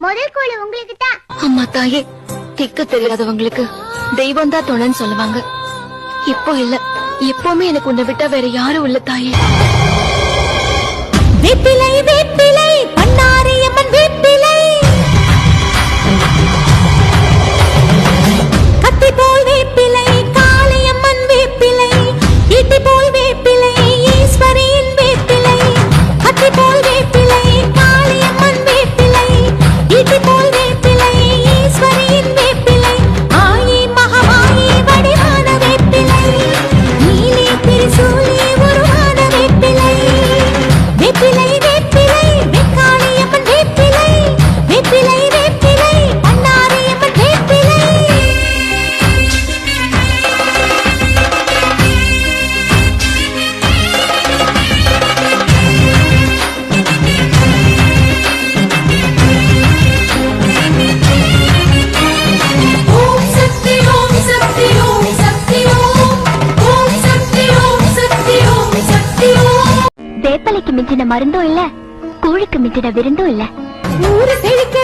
முதல் கோழி உங்களுக்கு தான். அம்மா தாயே, திக்கு தெரியாதவங்களுக்கு தெய்வம் தான் துணைன்னு சொல்லுவாங்க. இப்போ இல்ல, எப்பவுமே எனக்கு உன்னை விட்டா வேற யாரும் இல்ல தாயே. வேப்பிலை வேப்பிலை பண்ணாரியம்மன் வேப்பிலை, கத்தி போல் வேப்பிலை காளியம்மன் வேப்பிலை, ஈட்டி போல் வேப்பிலை ஈஸ்வரியின் வேப்பிலை, கத்தி போல் வேப்பிலை காளியம்மன் வேப்பிலை, ஈட்டி போல் வேப்பிலை ஈஸ்வரியின் வேப்பிலை, ஆயி மகமாயி வடிவான வேப்பிலை, நீலி திரிசூலி உருவான வேப்பிலை, வேப்பிலை வேப்பிலை வெக்காளியம்மன் வேப்பிலை, வேப்பிலை வேப்பிலை பண்ணாரியம்மன் வேப்பிலை. ஓம் சக்தி ஓம் சக்தி ஓம் சக்தி ஓம், ஓம் சக்தி ஓம் சக்தி ஓம் சக்தி ஓம். வேப்பலைக்கு மிஞ்சின மருந்தும் இல்ல, கோழிக்கு மிஞ்சின விருந்தும் இல்ல. ஊரு செழிக்க